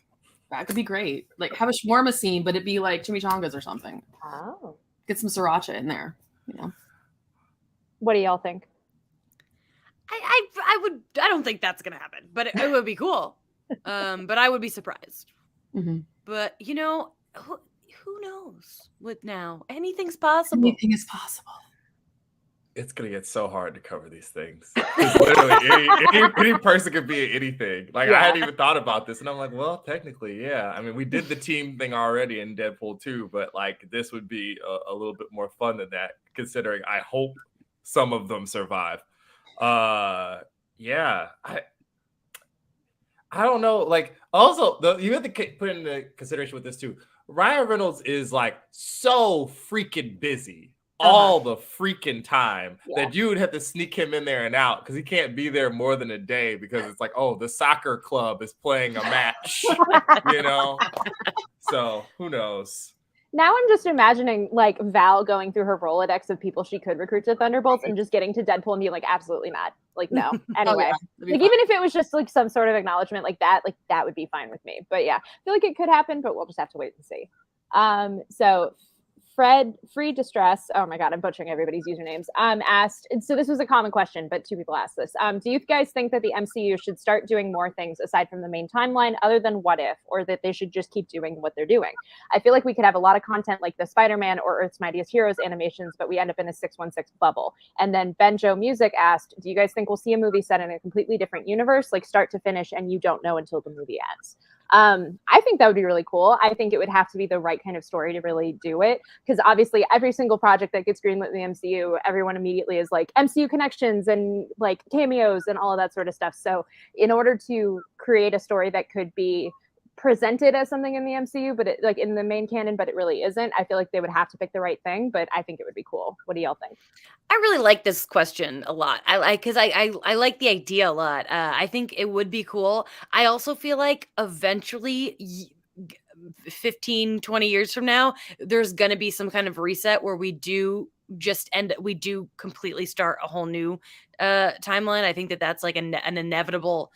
that could be great. Like have a shawarma scene, but it'd be like chimichangas or something. Oh. Get some sriracha in there. You know. What do y'all think? I don't think that's gonna happen, but it would be cool. But I would be surprised. Mm-hmm. But you know, who knows? With now, anything's possible. Anything is possible. It's gonna get so hard to cover these things. Literally, any person could be anything. Like I hadn't even thought about this, and I'm like, well, technically, yeah. I mean, we did the team thing already in Deadpool 2, but like this would be a little bit more fun than that, considering I hope some of them survive. Yeah, I don't know. Like, also, you have to put into consideration with this too. Ryan Reynolds is like so freaking busy all the freaking time that you would have to sneak him in there and out because he can't be there more than a day because it's like, oh, the soccer club is playing a match, you know. So who knows? Now I'm just imagining like Val going through her Rolodex of people she could recruit to Thunderbolts and just getting to Deadpool and being like, absolutely not. Like, no. Anyway, like even if it was just like some sort of acknowledgement like that would be fine with me. But yeah, I feel like it could happen, but we'll just have to wait and see. So Free Distress, oh my God, I'm butchering everybody's usernames, asked, and so this was a common question, but two people asked this. Do you guys think that the MCU should start doing more things aside from the main timeline other than What If, or that they should just keep doing what they're doing? I feel like we could have a lot of content like the Spider-Man or Earth's Mightiest Heroes animations, but we end up in a 616 bubble. And then Benjo Music asked, do you guys think we'll see a movie set in a completely different universe, like start to finish, and you don't know until the movie ends? I think that would be really cool. I think it would have to be the right kind of story to really do it, because obviously every single project that gets greenlit in the MCU, everyone immediately is like MCU connections and like cameos and all of that sort of stuff. So in order to create a story that could be presented as something in the MCU, but like in the main canon, but it really isn't, I feel like they would have to pick the right thing, but I think it would be cool. What do y'all think? I really like this question a lot. I like because I like the idea a lot. I think it would be cool. I also feel like eventually 15, 20 years from now, there's going to be some kind of reset where we do completely start a whole new timeline. I think that that's like an inevitable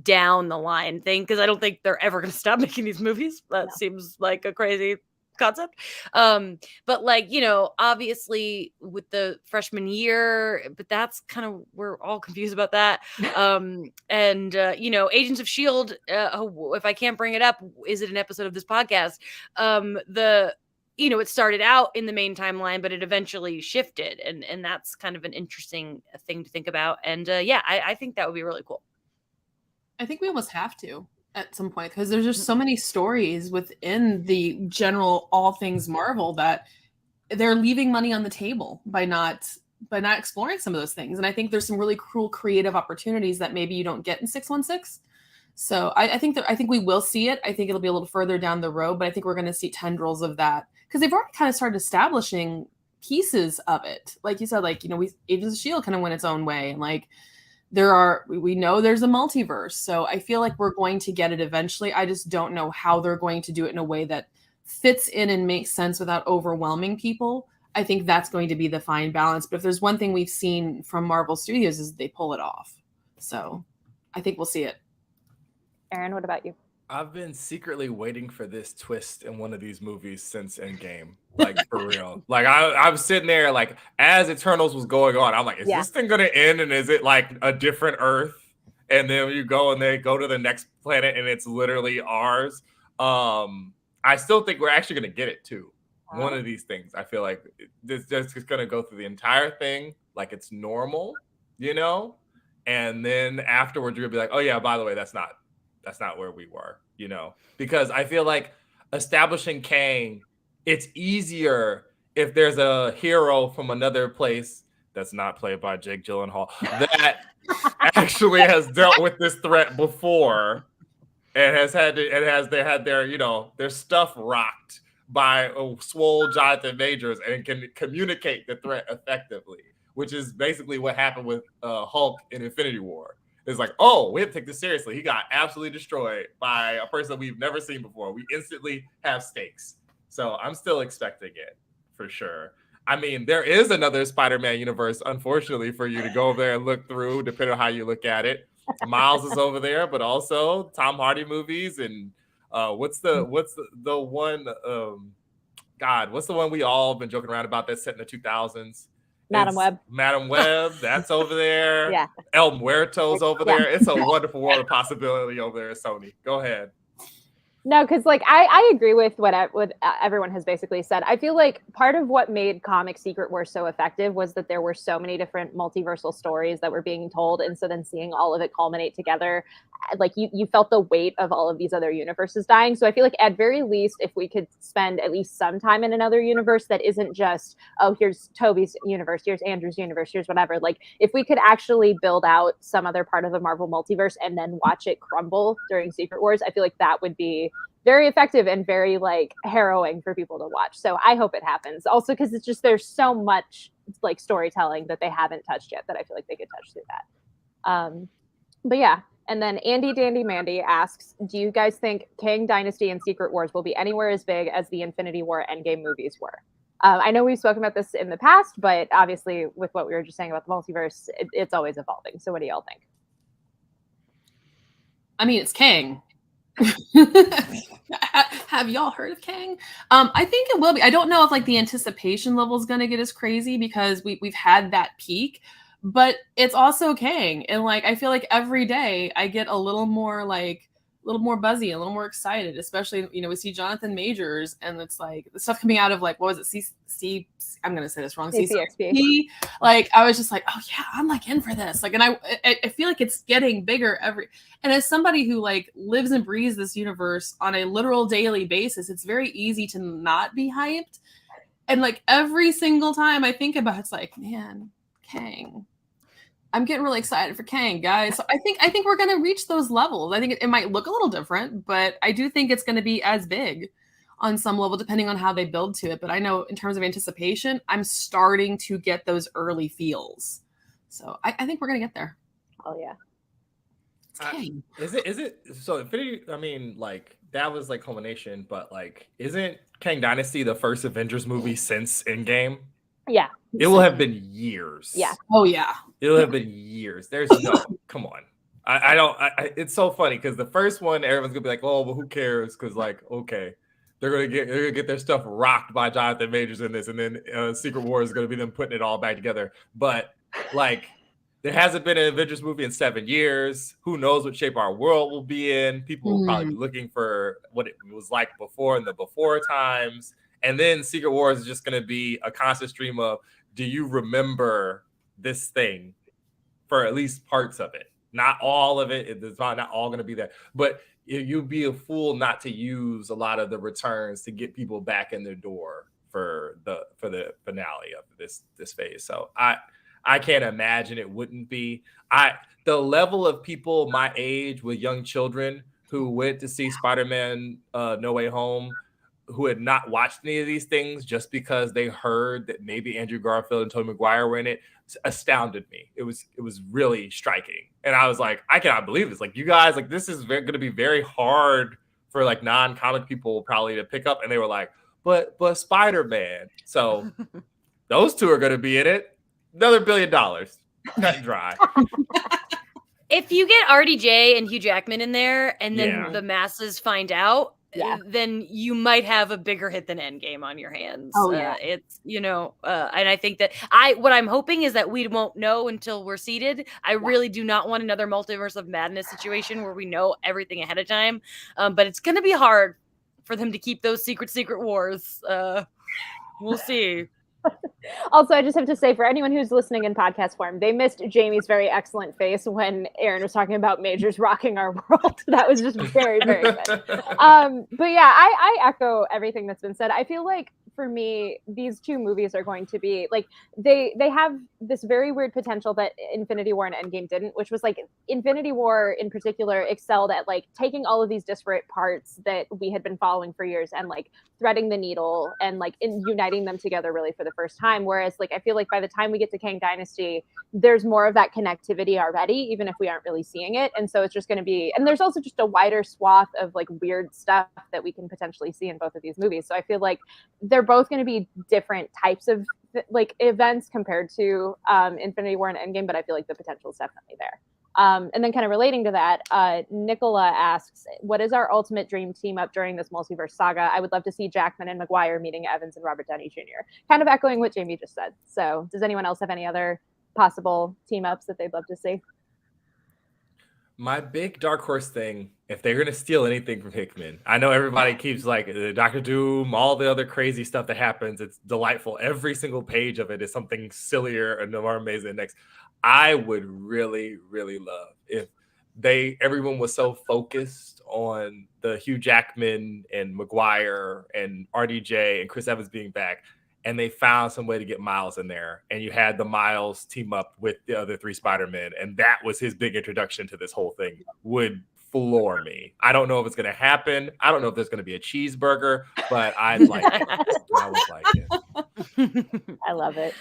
down the line thing, because I don't think they're ever going to stop making these movies. That seems like a crazy concept. But like, obviously with the freshman year, but that's kind of, we're all confused about that. And Agents of Shield, if I can't bring it up, is it an episode of this podcast? It started out in the main timeline, but it eventually shifted, and that's kind of an interesting thing to think about. And I think that would be really cool. I think we almost have to at some point, because there's just so many stories within the general all things Marvel that they're leaving money on the table by not exploring some of those things. And I think there's some really cool creative opportunities that maybe you don't get in 616. So I think we will see it. I think it'll be a little further down the road, but I think we're going to see tendrils of that, because they've already kind of started establishing pieces of it. Like you said, like, Agents of Shield kind of went its own way, and like we know there's a multiverse. So I feel like we're going to get it eventually. I just don't know how they're going to do it in a way that fits in and makes sense without overwhelming people. I think that's going to be the fine balance. But if there's one thing we've seen from Marvel Studios, is they pull it off. So I think we'll see it. Aaron, what about you? I've been secretly waiting for this twist in one of these movies since Endgame, like for real. Like I was sitting there, like as Eternals was going on, I'm like, is this thing gonna end? And is it like a different Earth? And then you go and they go to the next planet, and it's literally ours. I still think we're actually gonna get it too. One of these things. I feel like this is gonna go through the entire thing like it's normal, and then afterwards you're gonna be like, oh yeah, by the way, that's not where we were, because I feel like establishing Kang, it's easier if there's a hero from another place that's not played by Jake Gyllenhaal that actually has dealt with this threat before and they had their stuff rocked by a swole Jonathan Majors and can communicate the threat effectively, which is basically what happened with Hulk in Infinity War. It's like, oh, we have to take this seriously. He got absolutely destroyed by a person we've never seen before. We instantly have stakes. So I'm still expecting it for sure. I mean, there is another Spider-Man universe, unfortunately, for you to go over there and look through, depending on how you look at it. Miles is over there, but also Tom Hardy movies. And what's the one? What's the one we all been joking around about that's set in the 2000s? Madam Web, that's over there. Yeah. El Muerto's over there. It's a wonderful world of possibility over there at Sony. Go ahead. No, because like I agree with what everyone has basically said. I feel like part of what made Comic Secret Wars so effective was that there were so many different multiversal stories that were being told, and so then seeing all of it culminate together, like you felt the weight of all of these other universes dying. So I feel like at very least, if we could spend at least some time in another universe that isn't just, oh, here's Toby's universe, here's Andrew's universe, here's whatever. Like if we could actually build out some other part of the Marvel multiverse and then watch it crumble during Secret Wars, I feel like that would be very effective and very like harrowing for people to watch. So I hope it happens. Also, because it's just there's so much like storytelling that they haven't touched yet that I feel like they could touch through that. But yeah. And then Andy Dandy Mandy asks, do you guys think Kang Dynasty and Secret Wars will be anywhere as big as the Infinity War Endgame movies were? I know we've spoken about this in the past, but obviously with what we were just saying about the multiverse, it's always evolving. So what do y'all think? I mean, it's Kang. Have y'all heard of Kang? I think it will be. I don't know if like the anticipation level is going to get as crazy because we've had that peak, but it's also Kang. And like, I feel like every day I get a little more like little more buzzy, a little more excited, especially, we see Jonathan Majors and it's like the stuff coming out of like, what was it? I'm going to say this wrong. CCXP. Like, I was just like, oh yeah, I'm like in for this. Like, and I feel like it's getting bigger and as somebody who like lives and breathes this universe on a literal daily basis, it's very easy to not be hyped. And like every single time I think about it, it's like, man, Kang. I'm getting really excited for Kang, guys. So I think we're going to reach those levels. I think it might look a little different, but I do think it's going to be as big on some level, depending on how they build to it. But I know in terms of anticipation, I'm starting to get those early feels. So I think we're going to get there. Oh yeah. It's Kang. Is it so Infinity? I mean, like that was like culmination, but like, isn't Kang Dynasty the first Avengers movie since Endgame? Yeah. It will have been years. Yeah. Oh yeah. It'll have been years. There's no, come on. I don't, it's so funny because the first one, everyone's gonna be like, oh, well, who cares? Because like, okay, they're gonna get their stuff rocked by Jonathan Majors in this, and then Secret Wars is gonna be them putting it all back together. But like, there hasn't been an Avengers movie in 7 years. Who knows what shape our world will be in? People will probably be looking for what it was like before in the before times. And then Secret Wars is just going to be a constant stream of, do you remember this thing for at least parts of it? Not all of it. It's not all going to be there. But you'd be a fool not to use a lot of the returns to get people back in their door for the finale of this phase. So I can't imagine it wouldn't be. The level of people my age with young children who went to see Spider-Man No Way Home, who had not watched any of these things just because they heard that maybe Andrew Garfield and Tobey Maguire were in it, astounded me. It was really striking. And I was like, I cannot believe this. Like, you guys, like, this is going to be very hard for like non-comic people probably to pick up. And they were like, but Spider-Man. So those two are going to be in it. Another $1 billion. Cut and dry. If you get RDJ and Hugh Jackman in there and then the masses find out, then you might have a bigger hit than Endgame on your hands. Oh, yeah. It's, and I think that what I'm hoping is that we won't know until we're seated. I really do not want another Multiverse of Madness situation where we know everything ahead of time. But it's going to be hard for them to keep those secret wars. We'll see. Also, I just have to say, for anyone who's listening in podcast form, they missed Jamie's very excellent face when Aaron was talking about Majors rocking our world. That was just very, very good. But yeah, I echo everything that's been said. I feel like for me, these two movies are going to be like, they have this very weird potential that Infinity War and Endgame didn't, which was like Infinity War in particular excelled at like taking all of these disparate parts that we had been following for years and like threading the needle and like uniting them together really for the first time. Whereas like, I feel like by the time we get to Kang Dynasty, there's more of that connectivity already, even if we aren't really seeing it. And so it's just going to be, and there's also just a wider swath of like weird stuff that we can potentially see in both of these movies. So I feel like they're both going to be different types of like events compared to Infinity War and Endgame, but I feel like the potential is definitely there. And then kind of relating to that, Nicola asks, what is our ultimate dream team up during this multiverse saga? I would love to see Jackman and Maguire meeting Evans and Robert Downey Jr. Kind of echoing what Jamie just said. So does anyone else have any other possible team ups that they'd love to see? My big dark horse thing, if they're going to steal anything from Hickman, I know everybody keeps like Dr. Doom, all the other crazy stuff that happens. It's delightful. Every single page of it is something sillier and more amazing next. I would really, really love if everyone was so focused on the Hugh Jackman and Maguire and RDJ and Chris Evans being back, and they found some way to get Miles in there, and you had the Miles team up with the other 3 Spider-Men, and that was his big introduction to this whole thing, would floor me. I don't know if it's going to happen. I don't know if there's going to be a cheeseburger, but I'd like it. I would like it. I love it.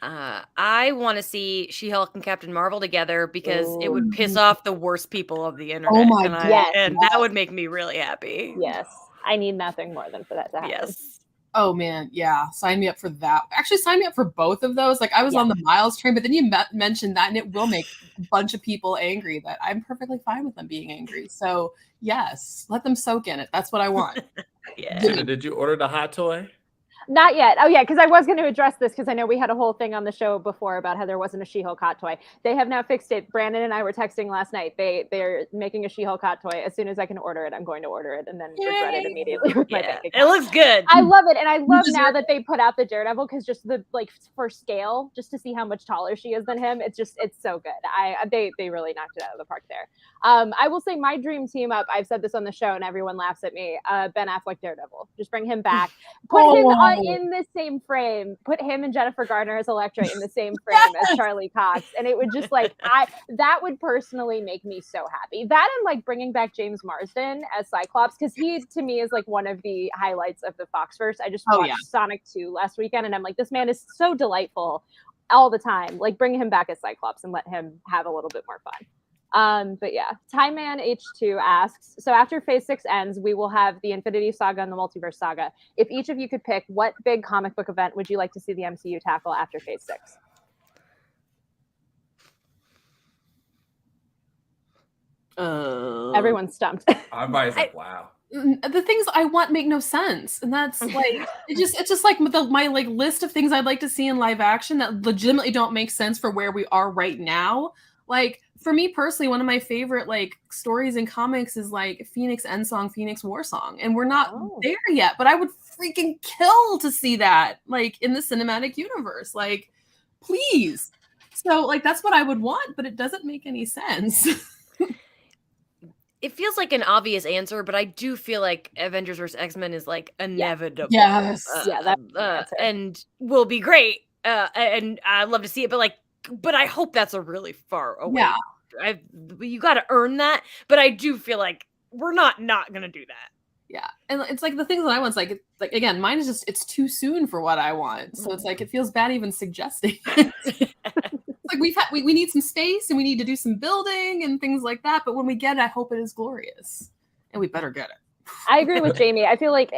I want to see She-Hulk and Captain Marvel together because it would piss off the worst people of the internet. Oh my God. And that would make me really happy. Yes. I need nothing more than for that to happen. Yes. Oh man, yeah. Sign me up for that. Actually, sign me up for both of those. Like I was on the Miles train, but then you mentioned that, and it will make a bunch of people angry. That I'm perfectly fine with them being angry. So yes, let them soak in it. That's what I want. Yeah. Did you order the hot toy? Not yet. Oh yeah, because I was going to address this because I know we had a whole thing on the show before about how there wasn't a She-Hulk hot toy. They have now fixed it. Brandon and I were texting last night. They're making a She-Hulk hot toy. As soon as I can order it, I'm going to order it and then regret it immediately with my bank account. It looks good. I love it, and I love now that they put out the Daredevil because just the for scale, just to see how much taller she is than him, it's so good. They really knocked it out of the park there. I will say my dream team up. I've said this on the show, and everyone laughs at me. Ben Affleck Daredevil. Just bring him back. Put him in the same frame. Put him and Jennifer Garner as Elektra in the same frame as Charlie Cox, and it would just that would personally make me so happy. That and bringing back James Marsden as Cyclops, because he to me is one of the highlights of the Foxverse. I just watched Sonic 2 last weekend, and I'm like, this man is so delightful all the time. Bring him back as Cyclops and let him have a little bit more fun. But yeah, Time Man H2 asks, so after Phase 6 ends, we will have the Infinity Saga and the Multiverse Saga. If each of you could pick, what big comic book event would you like to see the MCU tackle after Phase 6? Everyone's stumped. Everybody's like, wow. The things I want make no sense, and that's it's just my list of things I'd like to see in live action that legitimately don't make sense for where we are right now. For me personally, one of my favorite stories in comics is Phoenix End Song, Phoenix War Song, and we're not there yet. But I would freaking kill to see that in the cinematic universe. Please. So that's what I would want, but it doesn't make any sense. It feels like an obvious answer, but I do feel like Avengers vs. X-Men is inevitable. Yes. And will be great. And I'd love to see it, but I hope that's a really far away. Yeah. You got to earn that, but I do feel like we're not going to do that. Yeah. And it's the things that I want, again, mine is just, it's too soon for what I want. So it's it feels bad even suggesting. We need some space and we need to do some building and things like that. But when we get it, I hope it is glorious, and we better get it. I agree with Jamie. I feel like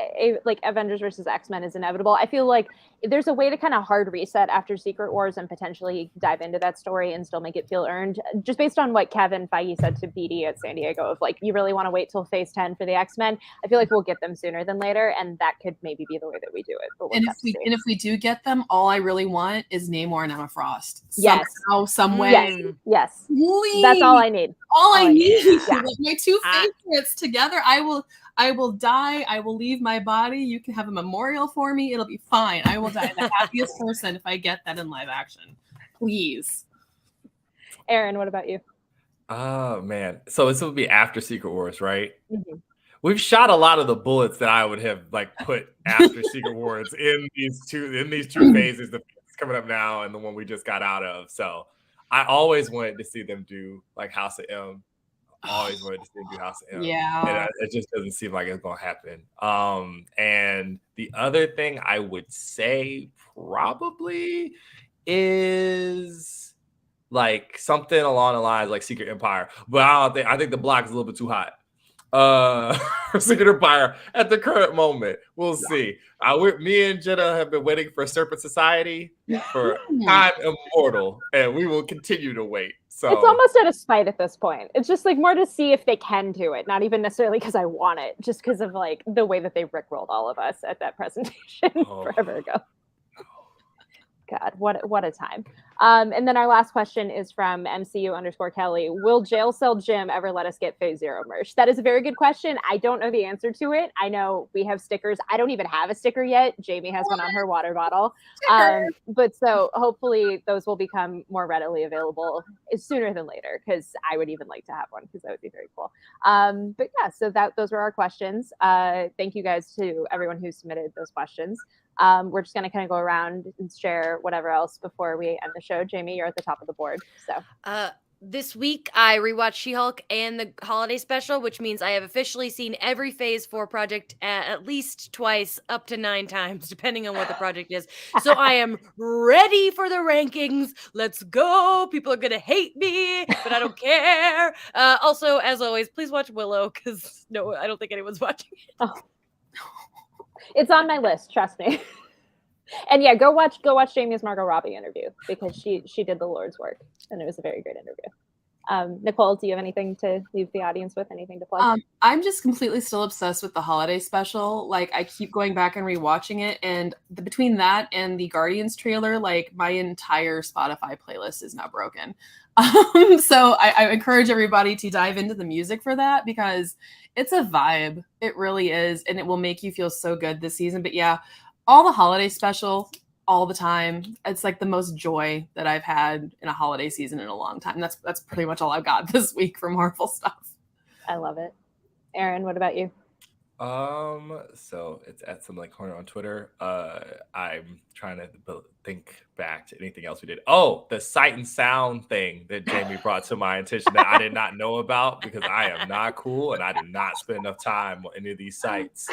Avengers versus X-Men is inevitable. I feel like there's a way to kind of hard reset after Secret Wars and potentially dive into that story and still make it feel earned. Just based on what Kevin Feige said to BD at San Diego of you really want to wait till Phase 10 for the X-Men. I feel like we'll get them sooner than later, and that could maybe be the way that we do it. But if we do get them, all I really want is Namor and Emma Frost. Yes. Somehow, some way. Yes. Please. That's all I need. All I need. Yeah. My two favorites together. I will die. I will leave my body. You can have a memorial for me. It'll be fine. I will die the happiest person if I get that in live action. Please. Aaron, what about you? Oh, man. So this would be after Secret Wars, right? Mm-hmm. We've shot a lot of the bullets that I would have put after Secret Wars in these two phases, the phase coming up now and the one we just got out of. So I always wanted to see them do House of M. Always wanted to see him do House of M. Yeah. And it just doesn't seem like it's going to happen. And the other thing I would say probably is something along the lines like Secret Empire. But I think the block is a little bit too hot. Secret Empire at the current moment. We'll see. Me and Jenna have been waiting for Serpent Society for time immortal, and we will continue to wait. So it's almost at a spite at this point. It's just more to see if they can do it, not even necessarily because I want it, just because of the way that they rickrolled all of us at that presentation forever ago. God, what a time. And then our last question is from MCU_Kelly. Will Jail Cell Jim ever let us get Phase 0 merch? That is a very good question. I don't know the answer to it. I know we have stickers. I don't even have a sticker yet. Jamie has one on her water bottle. But so hopefully those will become more readily available sooner than later, because I would even like to have one, because that would be very cool. But yeah, so those were our questions. Thank you guys to everyone who submitted those questions. We're just going to kind of go around and share whatever else before we end the show. Jamie, you're at the top of the board. So this week I rewatched She-Hulk and the holiday special, which means I have officially seen every Phase 4 project at least twice, up to 9 times, depending on what the project is. So I am ready for the rankings. Let's go. People are going to hate me, but I don't care. Also, as always, please watch Willow, because no, I don't think anyone's watching it. Oh. It's on my list, trust me. And yeah, go watch Jamie's Margot Robbie interview, because she did the Lord's work, and it was a very great interview. Nicole, do you have anything to leave the audience with? Anything to plug? I'm just completely still obsessed with the holiday special. Like, I keep going back and rewatching it, and between that and the Guardians trailer, like, my entire Spotify playlist is now broken. So I encourage everybody to dive into the music for that, because it's a vibe. It really is, and it will make you feel so good this season. But yeah, all the holiday special, all the time. It's like the most joy that I've had in a holiday season in a long time. That's pretty much all I've got this week for Marvel stuff. I love it. Aaron, what about you? So it's at some like corner on Twitter. I'm trying to think back to anything else we did. Oh, the sight and sound thing that Jamie brought to my attention that I did not know about, because I am not cool and I do not spend enough time on any of these sites.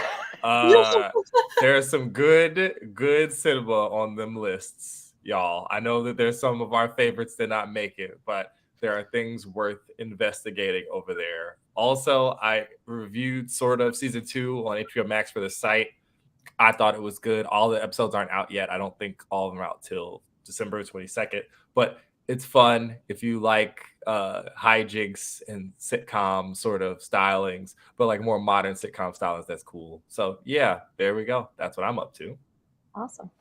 There's some good cinema on them lists, y'all. I know that there's some of our favorites that not make it, but there are things worth investigating over there. Also, I reviewed sort of season 2 on HBO Max for the site. I thought it was good. All the episodes aren't out yet. I don't think all of them are out till December 22nd, but it's fun if you like hijinks and sitcom sort of stylings, but like more modern sitcom stylings. That's cool. So yeah, there we go. That's what I'm up to. Awesome.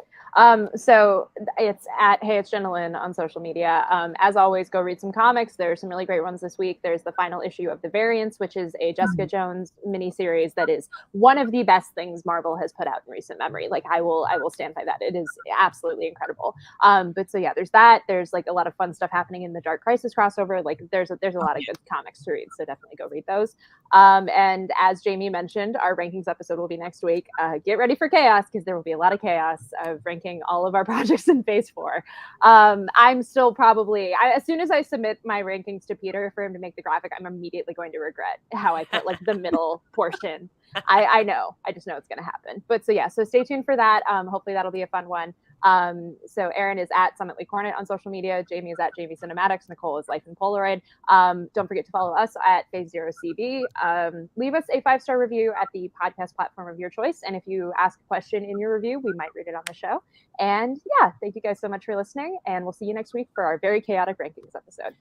So it's at Hey It's Jenna on social media. As always, go read some comics. There's some really great ones this week. There's the final issue of The Variants, which is a Jessica Jones miniseries that is one of the best things Marvel has put out in recent memory. Like I will stand by that. It is absolutely incredible. But so yeah, there's that. There's like a lot of fun stuff happening in the Dark Crisis crossover. Like there's a lot of good comics to read. So definitely go read those. And as Jamie mentioned, our rankings episode will be next week. Get ready for chaos, because there will be a lot of chaos of ranking all of our projects in phase 4. I'm still probably, as soon as I submit my rankings to Peter for him to make the graphic, I'm immediately going to regret how I put like the middle portion. I know, I just know it's going to happen. But so yeah, so stay tuned for that. Hopefully that'll be a fun one. So Aaron is at Summit Lee Cornet on social media. Jamie is at Jamie Cinematics. Nicole is Life in Polaroid. Don't forget to follow us at Phase Zero CB. Leave us a 5-star review at the podcast platform of your choice. And if you ask a question in your review, we might read it on the show. And yeah, thank you guys so much for listening. And we'll see you next week for our very chaotic rankings episode.